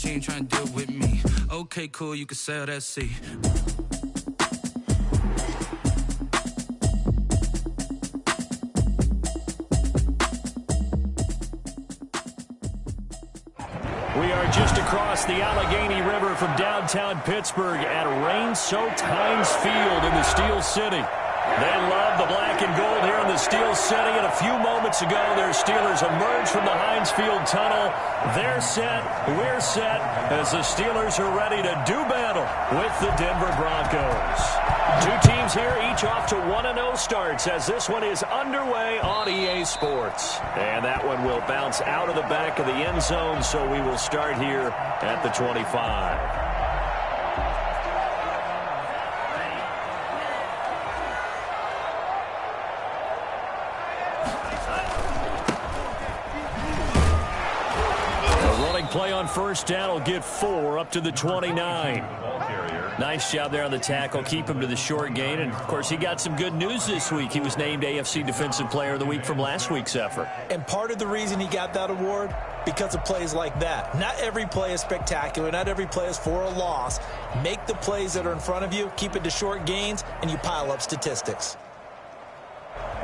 she ain't trying to deal with me. Okay, cool, you can sail that sea. We are just across the Allegheny River from downtown Pittsburgh at rain-soaked Heinz Field in the Steel City. They love the black and gold here in the Steel City, and a few moments ago, their Steelers emerged from the Heinz Field tunnel. They're set, we're set, as the Steelers are ready to do battle with the Denver Broncos. Two teams here, each off to 1-0 starts, as this one is underway on EA Sports. And that one will bounce out of the back of the end zone, so we will start here at the 25. Play on first down will get 4 up to the 29. Nice job there on the tackle. Keep him to the short gain. And, of course, he got some good news this week. He was named AFC Defensive Player of the Week from last week's effort. And part of the reason he got that award, because of plays like that. Not every play is spectacular. Not every play is for a loss. Make the plays that are in front of you, keep it to short gains, and you pile up statistics.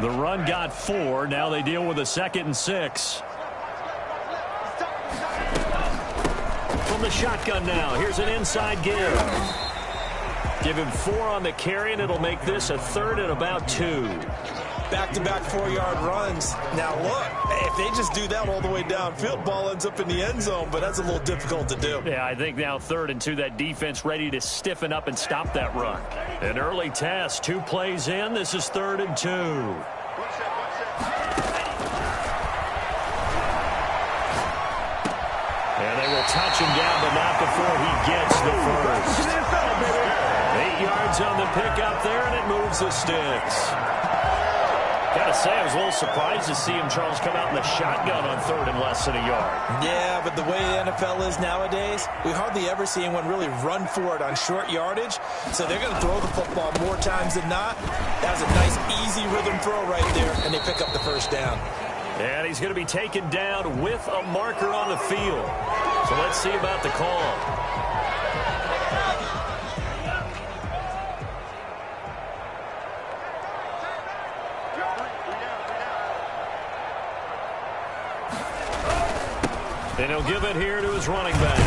The run got 4. Now they deal with a 2nd and 6. From the shotgun now. Here's an inside give. Give him 4 on the carry, and it'll make this a 3rd and about 2. Back-to-back 4-yard runs. Now, look, if they just do that all the way downfield, ball ends up in the end zone, but that's a little difficult to do. Yeah, I think now 3rd and 2, that defense ready to stiffen up and stop that run. An early test, 2 plays in. This is 3rd and 2. And they will touch him down, but not before he gets the first. 8 yards on the pickup there, and it moves the sticks. Gotta say, I was a little surprised to see him, Charles, come out in the shotgun on 3rd and less than a yard. Yeah, but the way the NFL is nowadays, we hardly ever see anyone really run for it on short yardage. So they're going to throw the football more times than not. That was a nice, easy rhythm throw right there, and they pick up the first down. And he's going to be taken down with a marker on the field. So let's see about the call. And he'll give it here to his running back.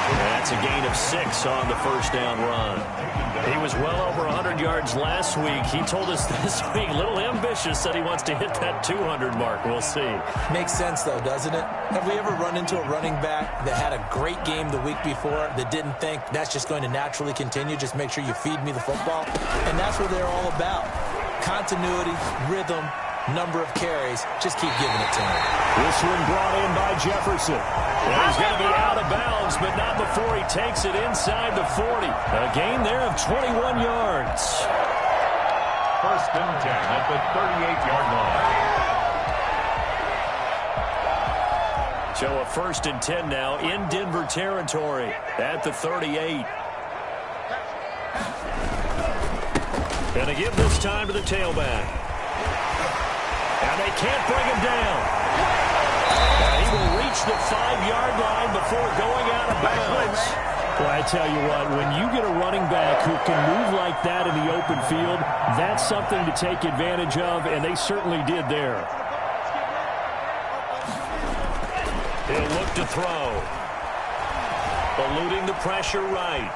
That's a gain of 6 on the first down run. He was well over 100 yards last week. He told us this week, a little ambitious, that he wants to hit that 200 mark. We'll see. Makes sense, though, doesn't it? Have we ever run into a running back that had a great game the week before that didn't think that's just going to naturally continue? Just make sure you feed me the football. And that's what they're all about. Continuity, rhythm, number of carries. Just keep giving it to him. This one brought in by Jefferson. And he's going to be out of bounds, but not before he takes it inside the 40. A gain there of 21 yards. 1st and 10 at the 38-yard line. So a 1st and 10 now in Denver territory at the 38. Going to give this time to the tailback. And they can't bring him down. And he will reach the 5-yard line before going out of bounds. Well, I tell you what, when you get a running back who can move like that in the open field, that's something to take advantage of, and they certainly did there. He'll look to throw. Eluding the pressure right.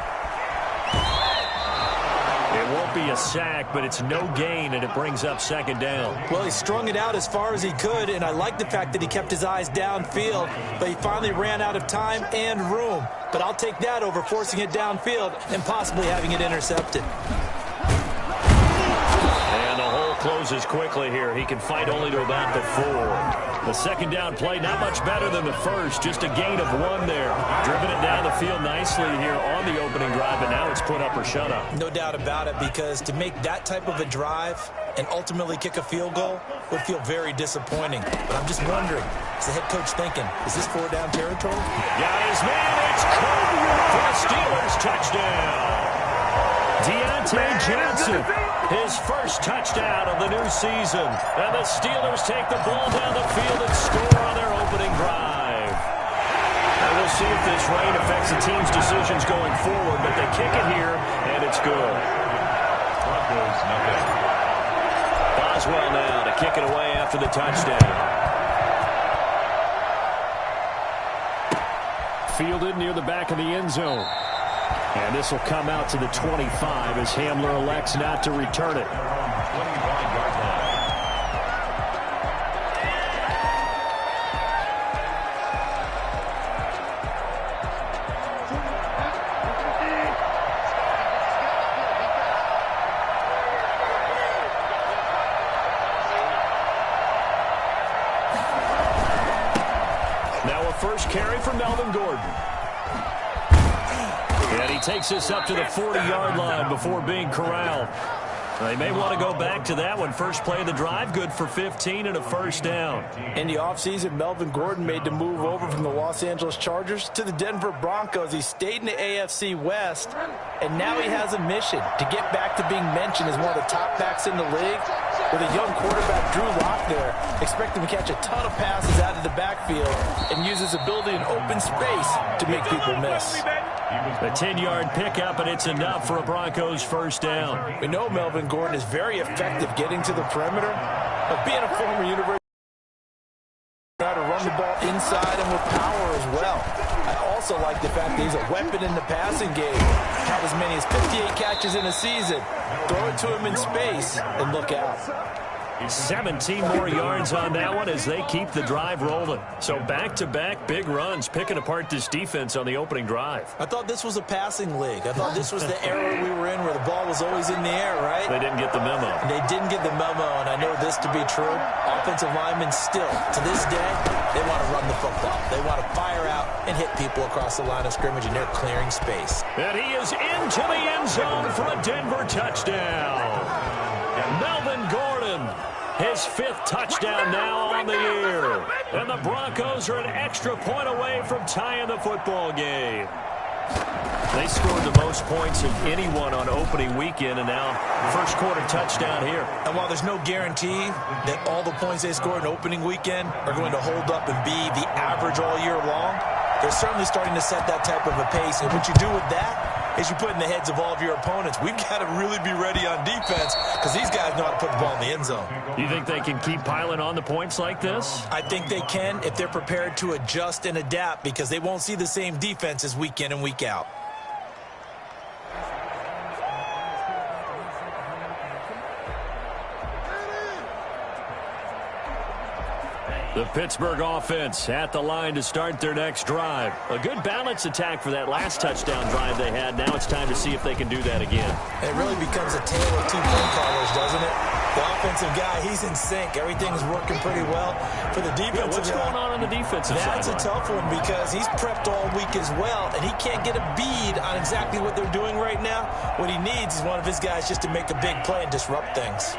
It won't be a sack, but it's no gain, and it brings up 2nd down. Well, he strung it out as far as he could, and I like the fact that he kept his eyes downfield, but he finally ran out of time and room. But I'll take that over forcing it downfield and possibly having it intercepted. And the hole closes quickly here. He can fight only to about the 4. The 2nd down play, not much better than the first. Just a gain of 1 there. Driven it down the field nicely here on the opening drive, but now it's put up or shut up. No doubt about it, because to make that type of a drive and ultimately kick a field goal would feel very disappointing. But I'm just wondering, is the head coach thinking, is this 4-down territory? Got his man, it's caught for a Steelers touchdown. Deontay Johnson, his first touchdown of the new season. And the Steelers take the ball down the field and score on their opening drive. It was see if this rain affects the team's decisions going forward, but they kick it here, and it's good. Broncos, nothing. Boswell now to kick it away after the touchdown. Fielded near the back of the end zone. And this will come out to the 25 as Hamler elects not to return it. 25-yard line. Now a first carry for Melvin Gordon. And he takes this up to the 40-yard line before being corralled. They may want to go back to that one. First play of the drive, good for 15 and a first down. In the offseason, Melvin Gordon made the move over from the Los Angeles Chargers to the Denver Broncos. He stayed in the AFC West, and now he has a mission to get back to being mentioned as one of the top backs in the league. With a young quarterback, Drew Lock there, expect him to catch a ton of passes out of the backfield and use his ability in open space to make people miss. A 10-yard pickup, and it's enough for a Broncos first down. We know Melvin Gordon is very effective getting to the perimeter, but being a former university, how to run the ball inside and with power as well. I also like the fact that he's a weapon in the passing game. Had as many as 58 catches in a season. Throw it to him in space and look out. 17 more yards on that one as they keep the drive rolling. So back-to-back big runs, picking apart this defense on the opening drive. I thought this was a passing league. I thought this was the era we were in where the ball was always in the air, right? They didn't get the memo. They didn't get the memo, and I know this to be true. Offensive linemen still, to this day, they want to run the football. They want to fire out and hit people across the line of scrimmage, and they're clearing space. And he is into the end zone for a Denver touchdown. Melvin Gordon, his fifth touchdown now on the year. And the Broncos are an extra point away from tying the football game. They scored the most points of anyone on opening weekend, and now first quarter touchdown here. And while there's no guarantee that all the points they scored in opening weekend are going to hold up and be the average all year long, they're certainly starting to set that type of a pace. And what you do with that is you put in the heads of all of your opponents, we've got to really be ready on defense because these guys know how to put the ball in the end zone. You think they can keep piling on the points like this? I think they can if they're prepared to adjust and adapt because they won't see the same defenses week in and week out. The Pittsburgh offense at the line to start their next drive. A good balance attack for that last touchdown drive they had. Now it's time to see if they can do that again. It really becomes a tale of two play callers, doesn't it? The offensive guy, he's in sync. Everything's working pretty well. For the defensive what's going on the defensive side? That's a tough one because he's prepped all week as well, and he can't get a bead on exactly what they're doing right now. What he needs is one of his guys just to make a big play and disrupt things.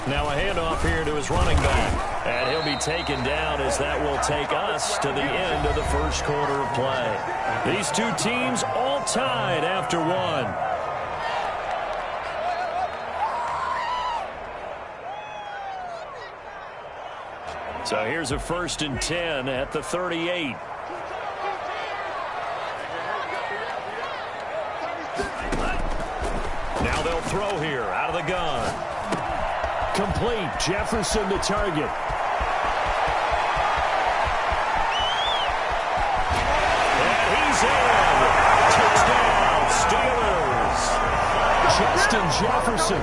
Now a handoff here to his running back. And he'll be taken down as that will take us to the end of the first quarter of play. These two teams all tied after one. So here's a 1st and 10 at the 38. Now they'll throw here out of the gun. Complete. Jefferson to target. And he's in. Touchdown, Steelers. Justin Jefferson,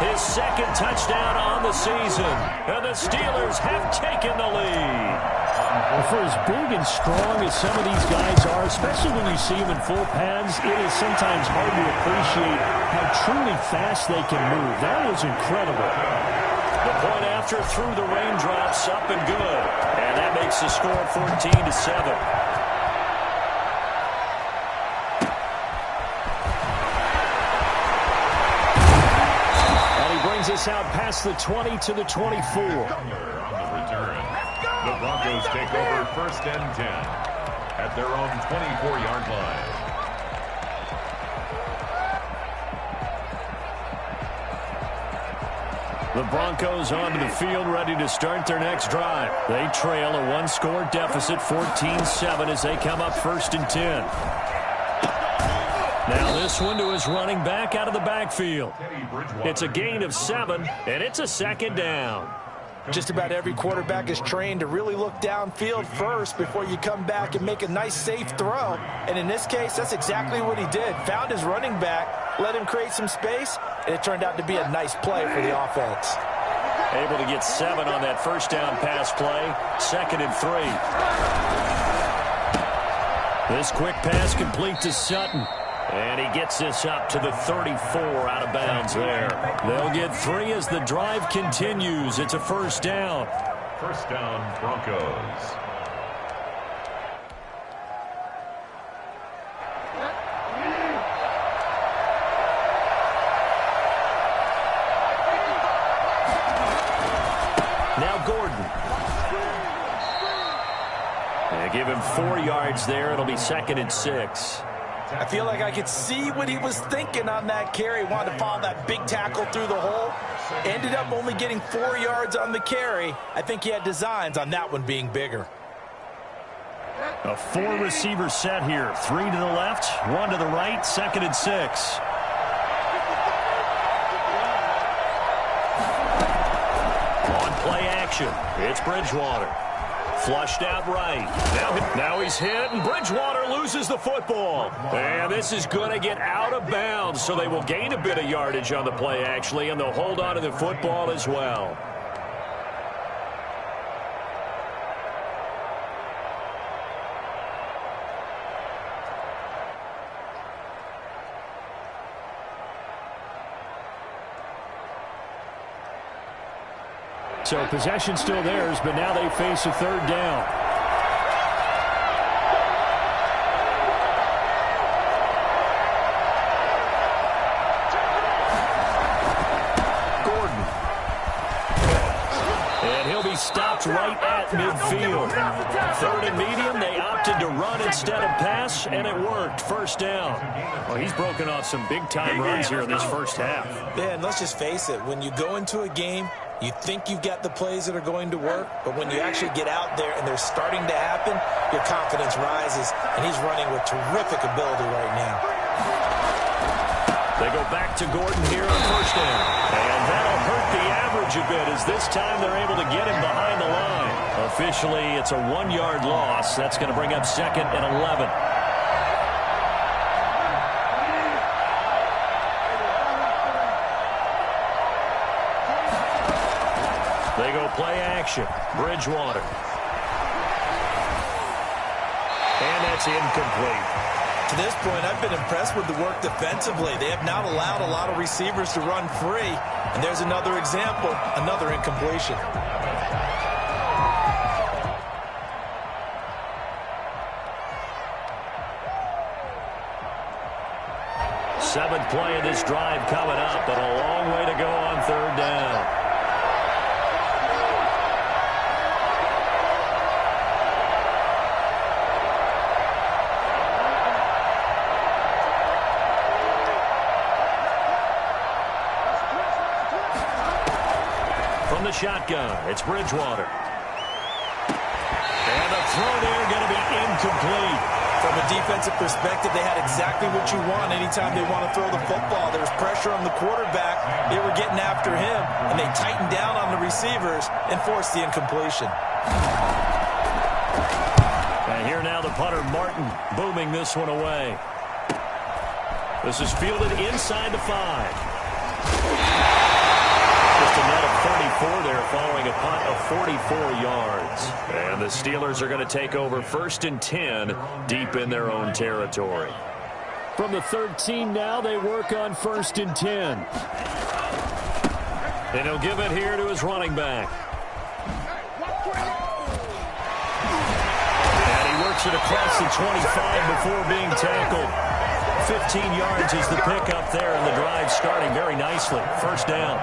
his second touchdown on the season. And the Steelers have taken the lead. Well, for as big and strong as some of these guys are, especially when you see them in full pads, it is sometimes hard to appreciate how truly fast they can move. That was incredible. The point after through the raindrops, up and good. And that makes the score 14-7. And he brings us out past the 20 to the 24. On the return, the Broncos take over 1st and 10 at their own 24-yard line. The Broncos onto the field ready to start their next drive. They trail a one-score deficit, 14-7, as they come up 1st and 10. Now this one to his running back out of the backfield. It's a gain of 7, and it's a 2nd down. Just about every quarterback is trained to really look downfield first before you come back and make a nice, safe throw. And in this case, that's exactly what he did. Found his running back, let him create some space, and it turned out to be a nice play for the offense. Able to get 7 on that 1st down pass play. 2nd and 3. This quick pass complete to Sutton. And he gets this up to the 34 out of bounds there. They'll get 3 as the drive continues. It's a 1st down. 1st down, Broncos. Now Gordon. They give him 4 yards there. It'll be 2nd and 6. I feel like I could see what he was thinking on that carry. Wanted to follow that big tackle through the hole. Ended up only getting 4 yards on the carry. I think he had designs on that one being bigger. A 4-receiver set here. 3 to the left, 1 to the right, 2nd and 6. On play action, it's Bridgewater. Flushed out right. Now he's hit, and Bridgewater loses the football. And this is going to get out of bounds, so they will gain a bit of yardage on the play, actually, and they'll hold on to the football as well. So possession still theirs, but now they face a 3rd down. Gordon. And he'll be stopped right at midfield. 3rd and medium, they opted to run instead of pass, and it worked. 1st down. Well, he's broken off some big-time runs here in this 1st half. Yeah, and let's just face it. When you go into a game, you think you've got the plays that are going to work, but when you actually get out there and they're starting to happen, your confidence rises, and he's running with terrific ability right now. They go back to Gordon here on 1st down, and that'll hurt the average a bit as this time they're able to get him behind the line. Officially, it's a 1-yard loss. That's going to bring up 2nd and 11. They go play action. Bridgewater. And that's incomplete. To this point, I've been impressed with the work defensively. They have not allowed a lot of receivers to run free. And there's another example, another incompletion. Seventh play of this drive coming up, but a long way to go on 3rd down. From the shotgun, it's Bridgewater. And the throw there going to be incomplete. From a defensive perspective, they had exactly what you want anytime they want to throw the football. There was pressure on the quarterback. They were getting after him, and they tightened down on the receivers and forced the incompletion. And here now the punter, Martin, booming this one away. This is fielded inside the 5. Just a net of 34 there following a punt of 44 yards. And the Steelers are going to take over 1st and 10 deep in their own territory. From the 13 now, they work on 1st and 10. And he'll give it here to his running back. And he works it across the 25 before being tackled. 15 yards is the pickup there, and the drive starting very nicely. First down.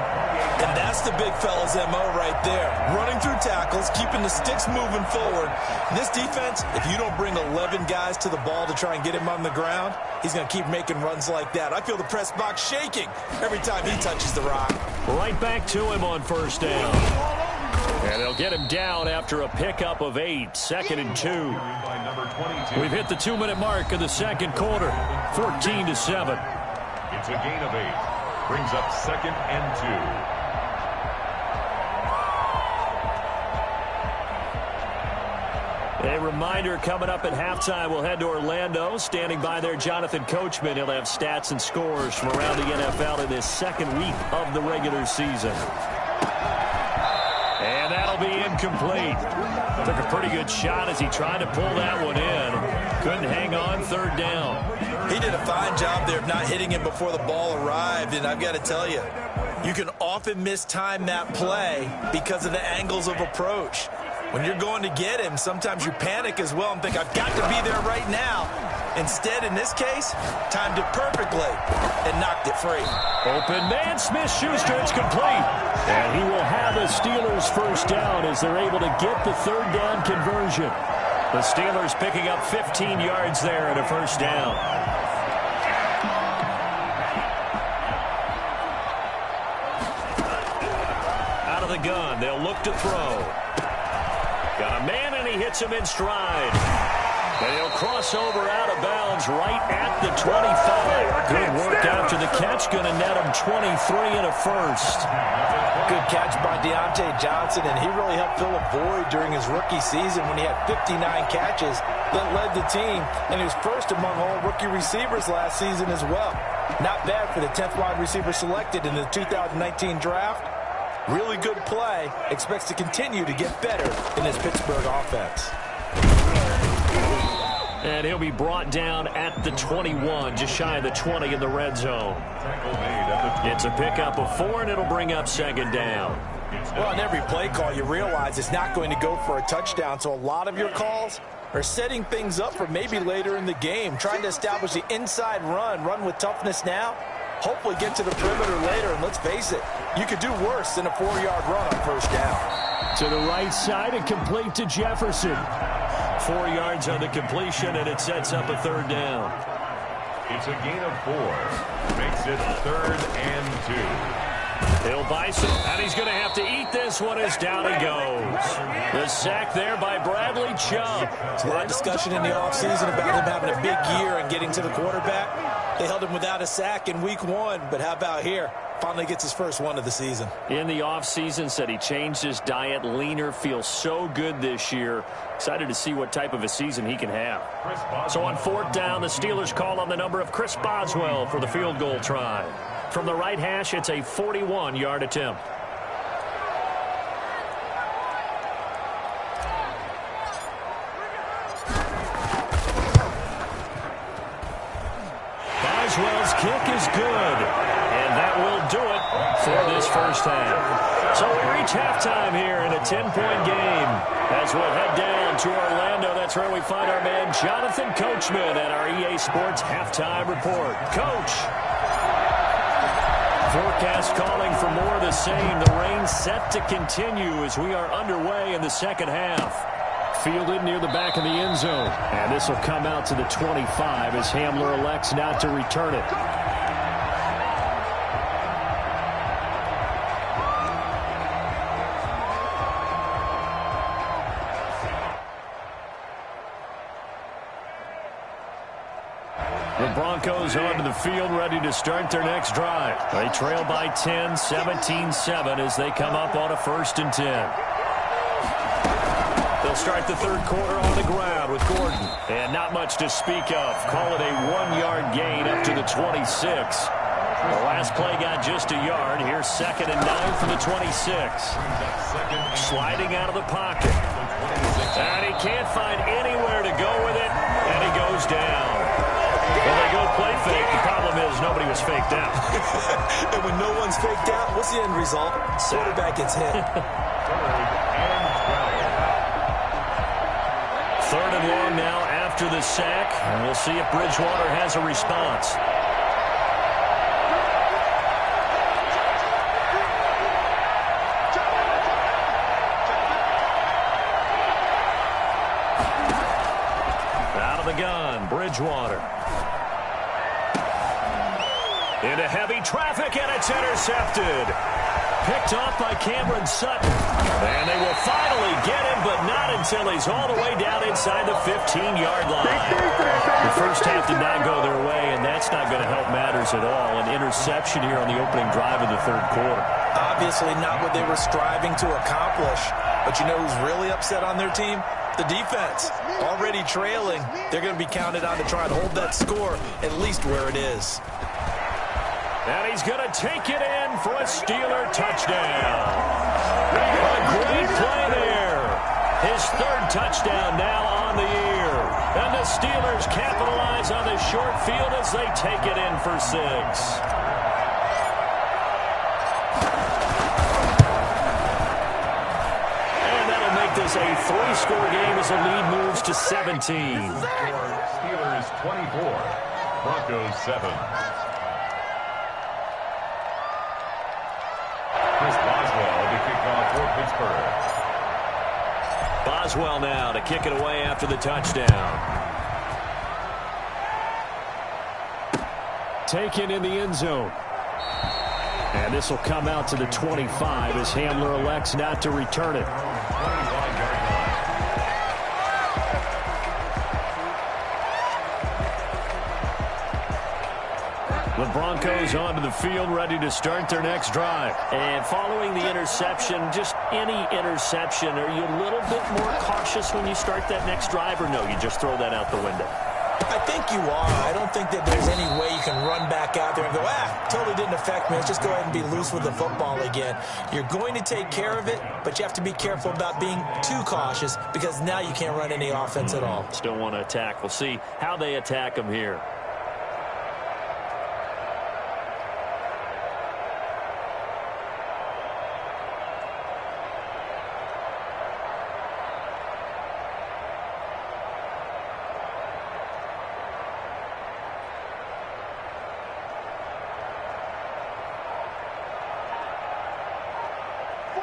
And that's the big fella's MO right there. Running through tackles, keeping the sticks moving forward. And this defense, if you don't bring 11 guys to the ball to try and get him on the ground, he's going to keep making runs like that. I feel the press box shaking every time he touches the rock. Right back to him on first down. And they'll get him down after a pickup of 8, 2nd and 2. We've hit the 2-minute mark of the second quarter, 14-7. It's a gain of 8. Brings up 2nd and 2. A reminder, coming up at halftime, we'll head to Orlando. Standing by there, Jonathan Coachman. He'll have stats and scores from around the NFL in this second week of the regular season. And that'll be incomplete. Took a pretty good shot as he tried to pull that one in. Couldn't hang on, third down. He did a fine job there of not hitting him before the ball arrived, and I've got to tell you, you can often mistime that play because of the angles of approach. When you're going to get him, sometimes you panic as well and think, I've got to be there right now. Instead, in this case, timed it perfectly and knocked it free. Open man, Smith-Schuster, it's complete. And he will have the Steelers first down as they're able to get the third down conversion. The Steelers picking up 15 yards there at a first down. Out of the gun, they'll look to throw. Got a man, and he hits him in stride. And he'll cross over out of bounds right at the 25. Good work after the catch. Going to net him 23 and a first. Good catch by Deontay Johnson, and he really helped fill a void during his rookie season when he had 59 catches that led the team, and he was first among all rookie receivers last season as well. Not bad for the 10th wide receiver selected in the 2019 draft. Really good play. Expects to continue to get better in this Pittsburgh offense. And he'll be brought down at the 21, just shy of the 20 in the red zone. It's a pickup of 4, and it'll bring up second down. Well, on every play call, you realize it's not going to go for a touchdown, so a lot of your calls are setting things up for maybe later in the game, trying to establish the inside run with toughness now, hopefully get to the perimeter later, and let's face it, you could do worse than a 4-yard run on first down. To the right side and complete to Jefferson. 4 yards on the completion, and it sets up a third down. It's a gain of 4. Makes it 3rd and 2. Hill Bison, and he's going to have to eat this one as down he goes. The sack there by Bradley Chubb. There's a lot of discussion in the offseason about him having a big year and getting to the quarterback. They held him without a sack in week 1, but how about here? Finally gets his first one of the season. In the offseason, said he changed his diet, leaner, feels so good this year. Excited to see what type of a season he can have. So on 4th down, the Steelers call on the number of Chris Boswell for the field goal try. From the right hash, it's a 41-yard attempt. Boswell's kick is good, and that will do it for this first half. So we reach halftime here in a 10-point game. As we'll head down to Orlando, that's where we find our man Jonathan Coachman at our EA Sports Halftime Report. Coach. Forecast calling for more of the same. The rain set to continue as we are underway in the second half. Fielded near the back of the end zone. And this will come out to the 25 as Hamler elects not to return it. The Broncos onto the field, ready to start their next drive. They trail by 10, 17-7 as they come up on a 1st and 10. They'll start the third quarter on the ground with Gordon. And not much to speak of. Call it a 1-yard gain up to the 26. The last play got just a yard. Here's 2nd and 9 from the 26. Sliding out of the pocket. And he can't find anywhere to go with it. And he goes down. Well, they go play fake. The problem is nobody was faked out. And when no one's faked out, what's the end result? Quarterback gets hit. 3rd and long now after after the sack, and we'll see if Bridgewater has a response. Out of the gun, Bridgewater. Into heavy traffic, and it's intercepted. Picked off by Cameron Sutton. And they will finally get him, but not until he's all the way down inside the 15-yard line. The first half did not go their way, and that's not going to help matters at all. An interception here on the opening drive of the third quarter. Obviously not what they were striving to accomplish. But you know who's really upset on their team? The defense. Already trailing. They're going to be counted on to try and hold that score at least where it is. And he's going to take it in for a Steeler touchdown. A great play there. His third touchdown now on the year. And the Steelers capitalize on the short field as they take it in for 6. And that'll make this a 3-score game as the lead moves to 17. Steelers 24, Broncos 7. Chris Boswell to kick off for Pittsburgh. Boswell now to kick it away after the touchdown. Taken in the end zone. And this will come out to the 25 as Hamler elects not to return it. 25-yard line. The Broncos onto the field, ready to start their next drive. And following the interception, just any interception, are you a little bit more cautious when you start that next drive, or no, you just throw that out the window? I think you are. I don't think that there's any way you can run back out there and go, totally didn't affect me. Let's just go ahead and be loose with the football again. You're going to take care of it, but you have to be careful about being too cautious because now you can't run any offense at all. Still want to attack. We'll see how they attack them here.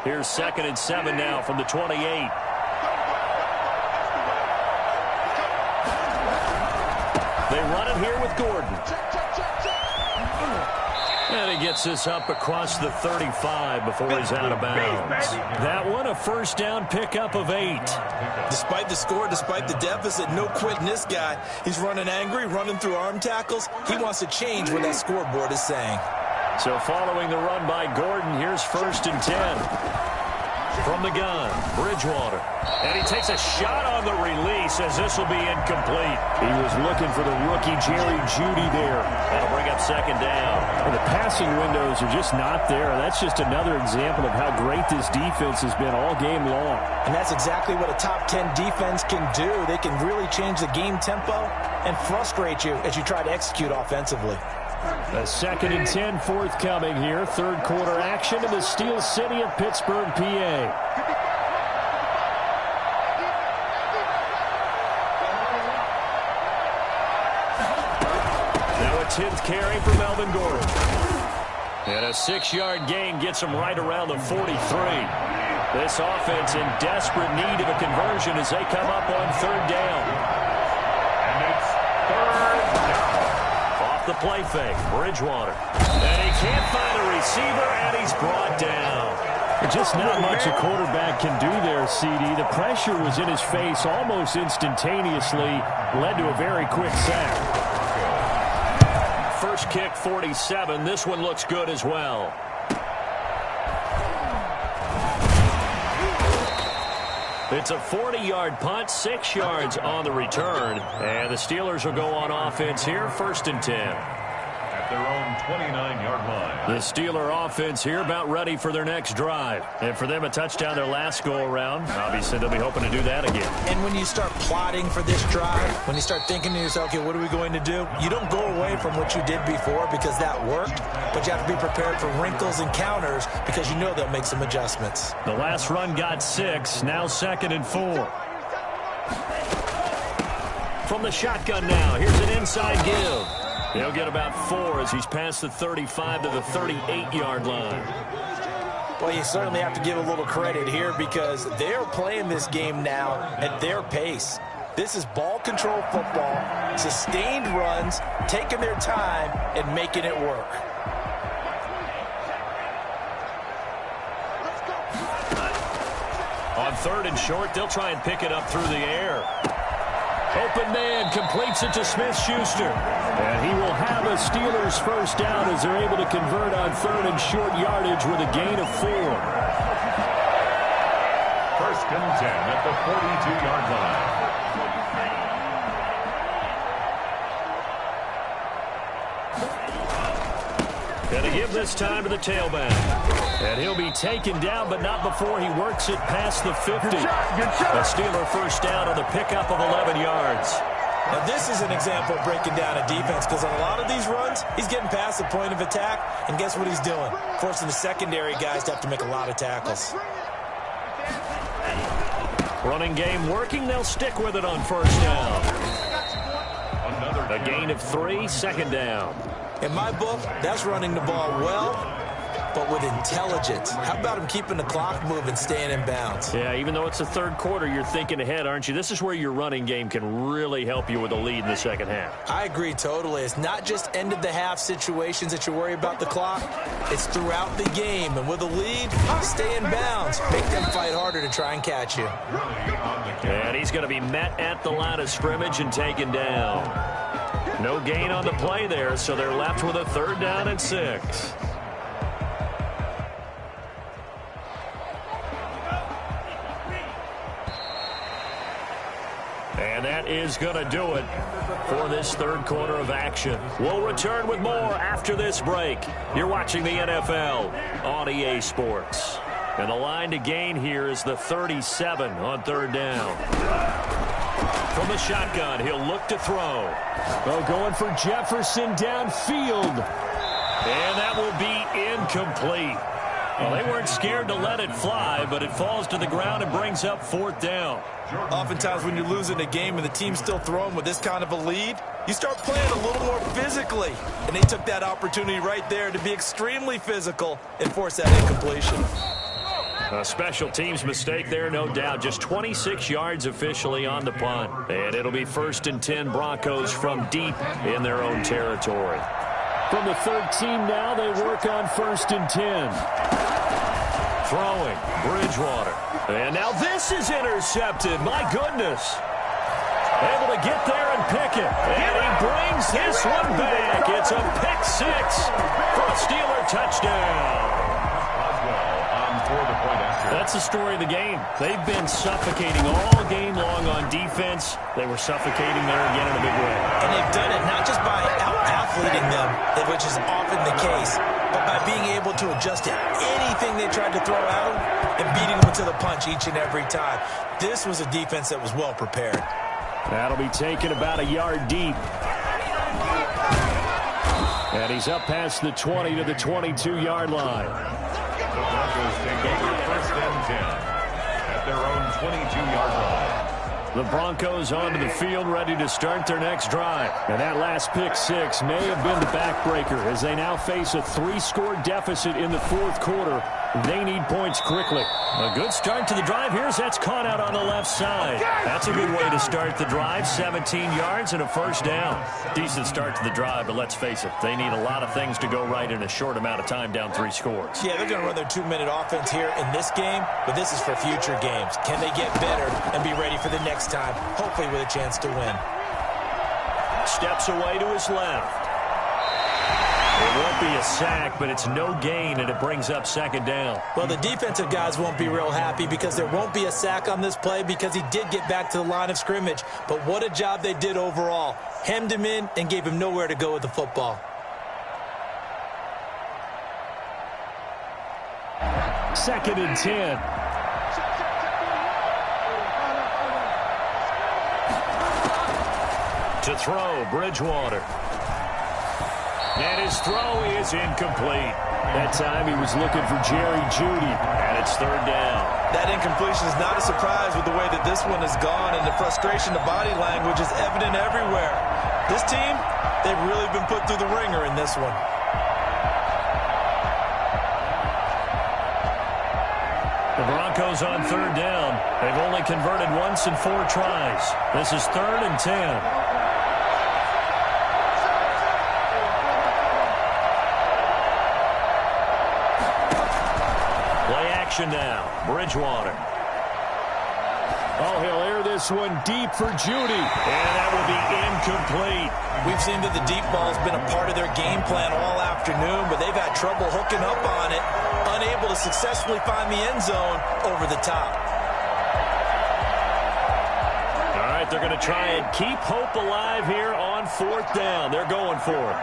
Here's 2nd and 7 now from the 28. They run it here with Gordon. And he gets this up across the 35 before he's out of bounds. That one a first down pickup of 8. Despite the score, despite the deficit, no quitting this guy. He's running angry, running through arm tackles. He wants to change what that scoreboard is saying. So following the run by Gordon, here's 1st and 10. From the gun, Bridgewater. And he takes a shot on the release as this will be incomplete. He was looking for the rookie Jerry Jeudy there. That'll bring up 2nd down. Well, the passing windows are just not there. That's just another example of how great this defense has been all game long. And that's exactly what a top 10 defense can do. They can really change the game tempo and frustrate you as you try to execute offensively. A 2nd and 10 forthcoming here. Third quarter action in the Steel City of Pittsburgh, PA. Now a 10th carry for Melvin Gordon. And a 6-yard gain gets him right around the 43. This offense in desperate need of a conversion as they come up on 3rd down. And it's 3rd down. The play fake, Bridgewater. And he can't find a receiver, and he's brought down. Just not much a quarterback can do there, CD. The pressure was in his face almost instantaneously, led to a very quick sack. First kick, 47. This one looks good as well. It's a 40-yard punt, 6 yards on the return. And the Steelers will go on offense here, 1st and 10. At their own 29-yard line. The Steeler offense here about ready for their next drive. And for them, a touchdown their last go-around. Obviously, they'll be hoping to do that again. And when you start plotting for this drive, when you start thinking to yourself, okay, what are we going to do? You don't go away from what you did before because that worked, but you have to be prepared for wrinkles and counters because you know they'll make some adjustments. The last run got 6, now 2nd and 4. From the shotgun now, here's an inside give. He'll get about 4 as he's past the 35 to the 38-yard line. Well, you certainly have to give a little credit here because they're playing this game now at their pace. This is ball control football, sustained runs, taking their time and making it work. On 3rd and short, they'll try and pick it up through the air. Open man completes it to Smith-Schuster. And he will have a Steelers first down as they're able to convert on 3rd and short yardage with a gain of 4. 1st and 10 at the 42-yard line. Going to give this time to the tailback. And he'll be taken down, but not before he works it past the 50. A Steeler first down on the pickup of 11 yards. Now, this is an example of breaking down a defense because on a lot of these runs, he's getting past the point of attack, and guess what he's doing? Forcing the secondary guys to have to make a lot of tackles. Running game working. They'll stick with it on first down. A gain of 3, 2nd down. In my book, that's running the ball well, but with intelligence. How about him keeping the clock moving, staying in bounds? Yeah, even though it's the 3rd quarter, you're thinking ahead, aren't you? This is where your running game can really help you with a lead in the 2nd half. I agree totally. It's not just end-of-the-half situations that you worry about the clock. It's throughout the game. And with a lead, stay in bounds. Make them fight harder to try and catch you. And he's going to be met at the line of scrimmage and taken down. No gain on the play there, so they're left with a 3rd down and 6. And that is going to do it for this 3rd quarter of action. We'll return with more after this break. You're watching the NFL on EA Sports. And the line to gain here is the 37 on 3rd down. From the shotgun, he'll look to throw. Well, going for Jefferson downfield. And that will be incomplete. Well, they weren't scared to let it fly, but it falls to the ground and brings up 4th down. Oftentimes when you're losing a game and the team's still throwing with this kind of a lead, you start playing a little more physically. And they took that opportunity right there to be extremely physical and force that incompletion. A special teams mistake there, no doubt. Just 26 yards officially on the punt. And it'll be 1st and 10 Broncos from deep in their own territory. From the 13 now, they work on 1st and 10. Throwing, Bridgewater. And now this is intercepted. My goodness. Able to get there and pick it. And he brings this one back. It's a pick 6 for a Steeler touchdown. That's the story of the game. They've been suffocating all game long on defense. They were suffocating there again in a big way. And they've done it not just by out-athleting them, which is often the case, but by being able to adjust to anything they tried to throw at them and beating them to the punch each and every time. This was a defense that was well prepared. That'll be taken about a yard deep. And he's up past the 20 to the 22-yard line. The Broncos take over 1st and 10 at their own 22-yard line. The Broncos onto the field, ready to start their next drive. And that last pick 6 may have been the backbreaker as they now face a 3-score deficit in the 4th quarter. They need points quickly. A good start to the drive. That's caught out on the left side. That's a good way to start the drive. 17 yards and a 1st down. Decent start to the drive, but let's face it, they need a lot of things to go right in a short amount of time, down 3 scores. Yeah, they're going to run their 2-minute offense here in this game, but this is for future games. Can they get better and be ready for the next time, hopefully with a chance to win? Steps away to his left. It won't be a sack, but it's no gain, and it brings up 2nd down. Well, the defensive guys won't be real happy because there won't be a sack on this play because he did get back to the line of scrimmage. But what a job they did overall. Hemmed him in and gave him nowhere to go with the football. 2nd and 10. To throw, Bridgewater. And his throw is incomplete. That time he was looking for Jerry Jeudy. And it's 3rd down. That incompletion is not a surprise with the way that this one has gone, and the frustration, the body language is evident everywhere. This team, they've really been put through the ringer in this one. The Broncos on third down. They've only converted once in 4 tries. This is 3rd and 10. Play action now. Bridgewater. Oh, he'll air this one deep for Judy. And that will be incomplete. We've seen that the deep ball's been a part of their game plan all afternoon, but they've had trouble hooking up on it, unable to successfully find the end zone over the top. All right, they're going to try and keep hope alive here on 4th down. They're going for it.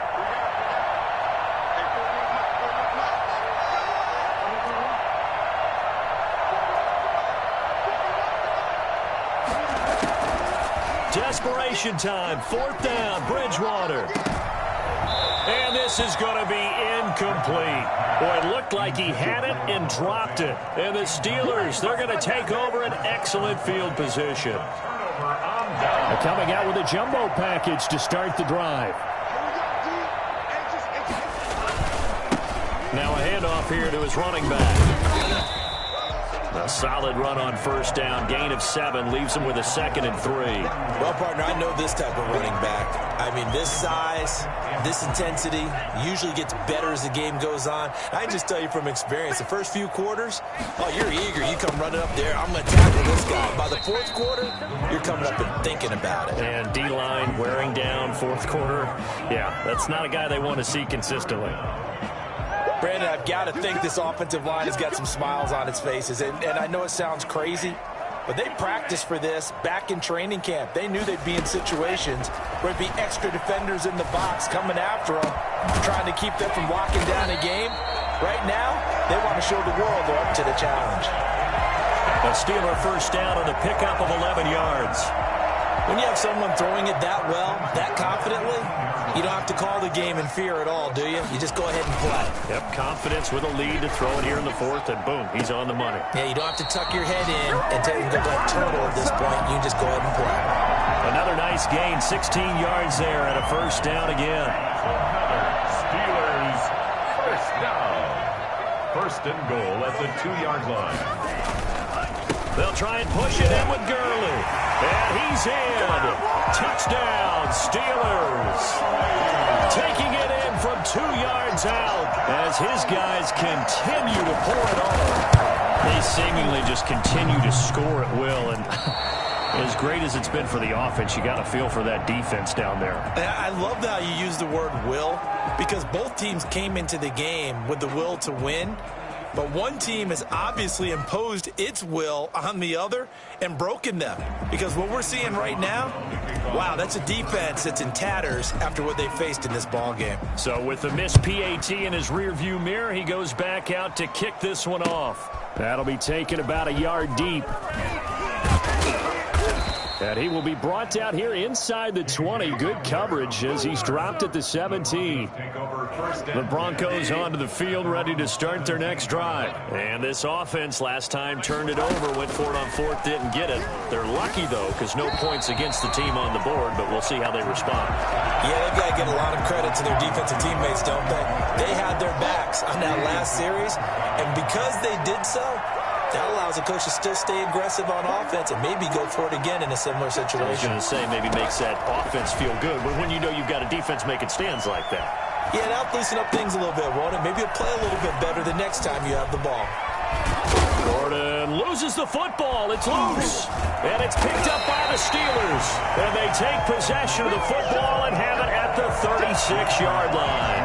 Desperation time, 4th down, Bridgewater. And this is going to be incomplete. Boy, it looked like he had it and dropped it. And the Steelers, they're going to take over an excellent field position. They're coming out with a jumbo package to start the drive. Now a handoff here to his running back. A solid run on 1st down. Gain of 7 leaves him with a 2nd and 3. Well, partner, I know this type of running back. I mean, this size, this intensity usually gets better as the game goes on. I just tell you from experience, the first few quarters, oh, you're eager. You come running up there. I'm going to tackle this guy. By the 4th quarter, you're coming up and thinking about it. And D-line wearing down 4th quarter. Yeah, that's not a guy they want to see consistently. Brandon, I've got to think this offensive line has got some smiles on its faces. And I know it sounds crazy, but they practiced for this back in training camp. They knew they'd be in situations where there'd be extra defenders in the box coming after them, trying to keep them from locking down a game. Right now, they want to show the world they're up to the challenge. A Steeler 1st down on the pickup of 11 yards. When you have someone throwing it that well, that confidently, you don't have to call the game in fear at all, do you? You just go ahead and play. Yep, confidence with a lead to throw it here in the 4th, and boom, he's on the money. Yeah, you don't have to tuck your head in and take a good total at this point. You can just go ahead and play. Another nice gain, 16 yards there at a 1st down again. Steelers 1st down. 1st and goal at the 2-yard line. They'll try and push it in with Gurley. And he's in. Touchdown, Steelers. Taking it in from 2 yards out as his guys continue to pour it on. They seemingly just continue to score at will. And as great as it's been for the offense, you got to feel for that defense down there. I love how you use the word will, because both teams came into the game with the will to win. But one team has obviously imposed its will on the other and broken them. Because what we're seeing right now, wow, that's a defense that's in tatters after what they faced in this ball game. So with the missed PAT in his rearview mirror, he goes back out to kick this one off. That'll be taken about a yard deep. And he will be brought down here inside the 20. Good coverage as he's dropped at the 17. The Broncos onto the field, ready to start their next drive. And this offense last time turned it over, went for it on 4th, didn't get it. They're lucky, though, because no points against the team on the board, but we'll see how they respond. Yeah, they've got to give a lot of credit to their defensive teammates, don't they? They had their backs on that last series, and because they did so, that allows the coach to still stay aggressive on offense and maybe go for it again in a similar situation. I was going to say maybe makes that offense feel good, but when you know you've got a defense making stands like that. Yeah, that'll loosen up things a little bit, won't it? Maybe you'll play a little bit better the next time you have the ball. Gordon loses the football. It's loose. And it's picked up by the Steelers. And they take possession of the football and have it at the 36-yard line.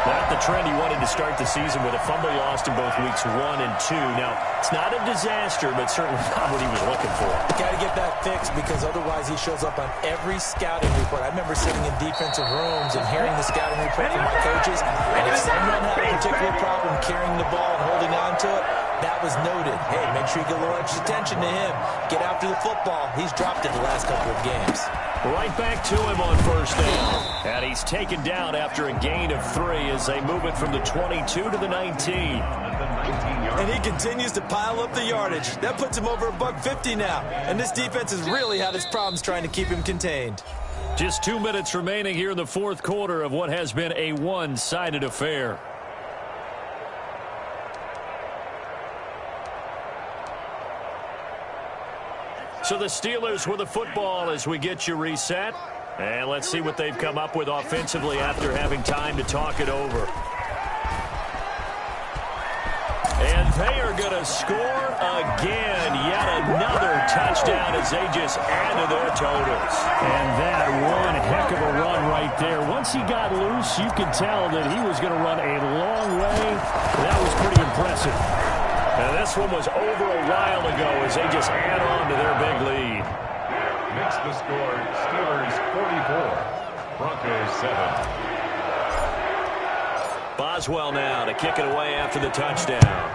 Not the trend he wanted to start the season with a fumble lost in both weeks 1 and 2. Now, it's not a disaster, but certainly not what he was looking for. Got to get that fixed because otherwise he shows up on every scouting report. I remember sitting in defensive rooms and hearing the scouting report from my coaches, and if someone had a particular problem carrying the ball and holding on to it, that was noted. Hey, make sure you get a little extra attention to him. Get after the football. He's dropped it the last couple of games. Right back to him on 1st down. And he's taken down after a gain of 3 as they move it from the 22 to the 19. And he continues to pile up the yardage. That puts him over $150 now. And this defense has really had its problems trying to keep him contained. Just 2 minutes remaining here in the fourth quarter of what has been a one-sided affair. So the Steelers with the football as we get you reset. And let's see what they've come up with offensively after having time to talk it over. And they are going to score again. Yet another touchdown as they just add to their totals. And that one heck of a run right there. Once he got loose, you could tell that he was going to run a long way. That was pretty impressive. And this one was over a while ago as they just add on to their big lead. Makes the score Steelers 44, Broncos 7. Boswell now to kick it away after the touchdown.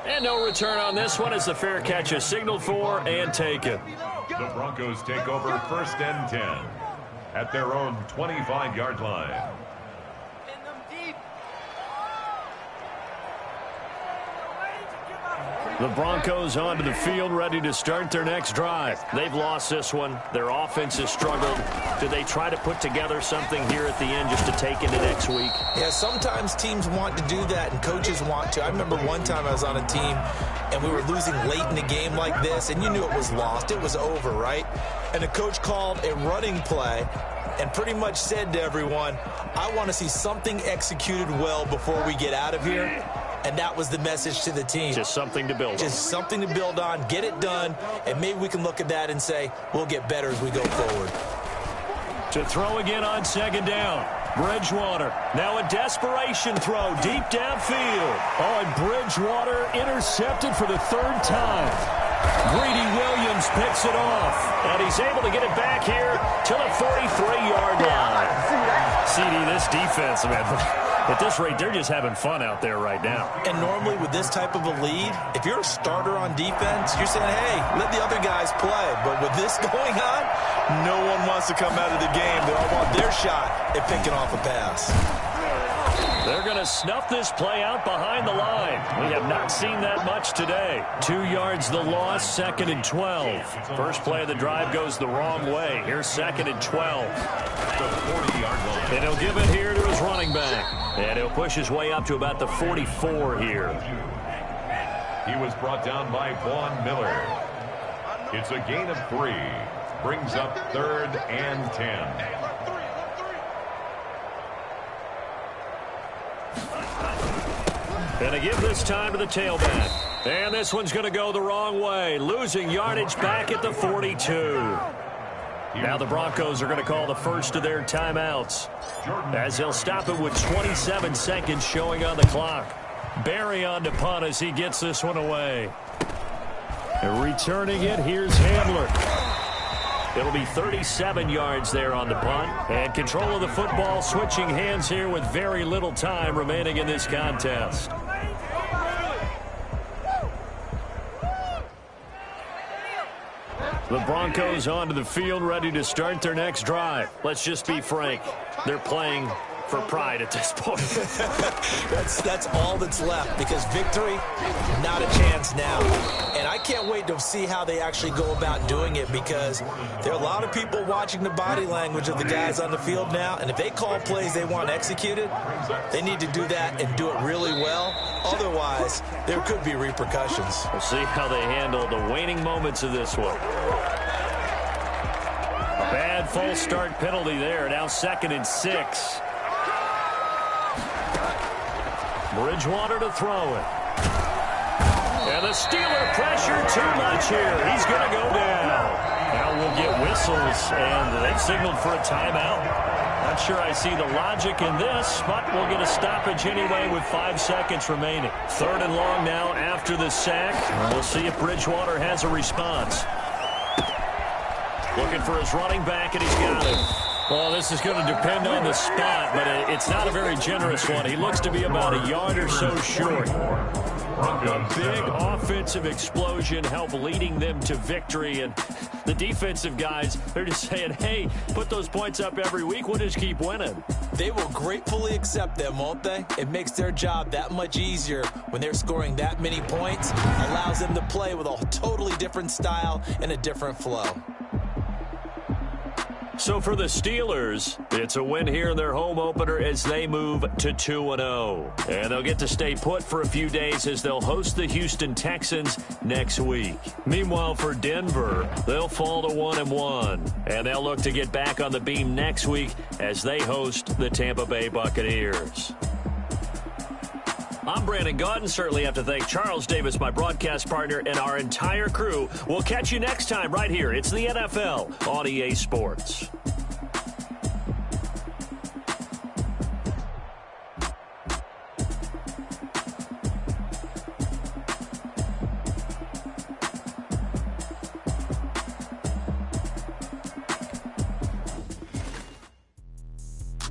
And no return on this one as the fair catch is signaled for and taken. The Broncos take over 1st and 10 at their own 25-yard line. The Broncos onto the field, ready to start their next drive. They've lost this one. Their offense has struggled. Do they try to put together something here at the end just to take into next week? Yeah, sometimes teams want to do that and coaches want to. I remember one time I was on a team and we were losing late in the game like this, and you knew it was lost. It was over, right? And the coach called a running play and pretty much said to everyone, I want to see something executed well before we get out of here. And that was the message to the team. Just something to build on. Just something to build on, get it done, and maybe we can look at that and say, we'll get better as we go forward. To throw again on 2nd down. Bridgewater. Now a desperation throw deep downfield. Oh, and Bridgewater intercepted for the 3rd time. Greedy Williams picks it off. And he's able to get it back here to the 43-yard line. CD, this defense, man, at this rate, they're just having fun out there right now. And normally with this type of a lead, if you're a starter on defense, you're saying, hey, let the other guys play. But with this going on, no one wants to come out of the game. They all want their shot at picking off a pass. They're going to snuff this play out behind the line. We have not seen that much today. 2 yards the loss, 2nd and 12. First play of the drive goes the wrong way. Here's 2nd and 12. The 40-yard line. And he'll give it here to his running back. And he'll push his way up to about the 44 here. He was brought down by Vaughn Miller. It's a gain of 3. Brings up 3rd and 10. And a give this time to the tailback. And this one's going to go the wrong way. Losing yardage back at the 42. Now the Broncos are going to call the first of their timeouts as they'll stop it with 27 seconds showing on the clock. Barry on to punt as he gets this one away. And returning it, here's Hamler. It'll be 37 yards there on the punt. And control of the football switching hands here with very little time remaining in this contest. The Broncos onto the field, ready to start their next drive. Let's just be frank. They're playing for pride at this point. That's all that's left, because victory, not a chance now. And I can't wait to see how they actually go about doing it, because there are a lot of people watching the body language of the guys on the field now, and if they call plays they want executed, they need to do that and do it really well. Otherwise, there could be repercussions. We'll see how they handle the waning moments of this one. A bad false start penalty there. Now 2nd and 6. Bridgewater to throw it. And the Steeler pressure too much here. He's going to go down. Now we'll get whistles, and they've signaled for a timeout. Not sure I see the logic in this, but we'll get a stoppage anyway with 5 seconds remaining. 3rd and long now after the sack. We'll see if Bridgewater has a response. Looking for his running back, and he's got it. Well, this is going to depend on the spot, but it's not a very generous one. He looks to be about a yard or so short. Broncos Big 7. offensive explosion helped leading them to victory. And the defensive guys, they're just saying, hey, put those points up every week. We'll just keep winning. They will gratefully accept them, won't they? It makes their job that much easier when they're scoring that many points. Allows them to play with a totally different style and a different flow. So for the Steelers, it's a win here in their home opener as they move to 2-0. And they'll get to stay put for a few days as they'll host the Houston Texans next week. Meanwhile, for Denver, they'll fall to 1-1. And they'll look to get back on the beam next week as they host the Tampa Bay Buccaneers. I'm Brandon Gaudin. Certainly have to thank Charles Davis, my broadcast partner, and our entire crew. We'll catch you next time right here. It's the NFL on EA Sports.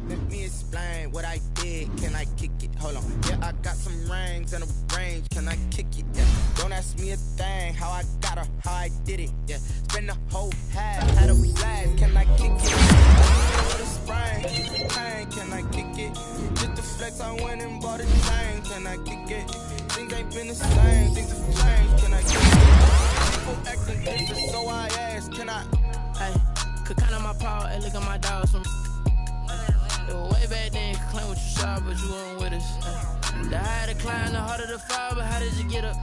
Let me explain what I did. Can I kick it? Hold on. Yeah, I got some rings and a range. Can I kick it? Yeah. Don't ask me a thing. How I got her, how I did it. Yeah. Spend the whole half, had a blast. Can I kick it? With a spring, pain. Can I kick it? Just the flex, I went and bought a chain. Can I kick it? Things ain't been the same. Things have changed. Can I kick it? People acting different, so I asked. Can I? Hey, could count on my power and look at my dogs from. Way back then, claim what you saw, but you weren't with us. The higher the climb, the harder the fall, but how did you get up?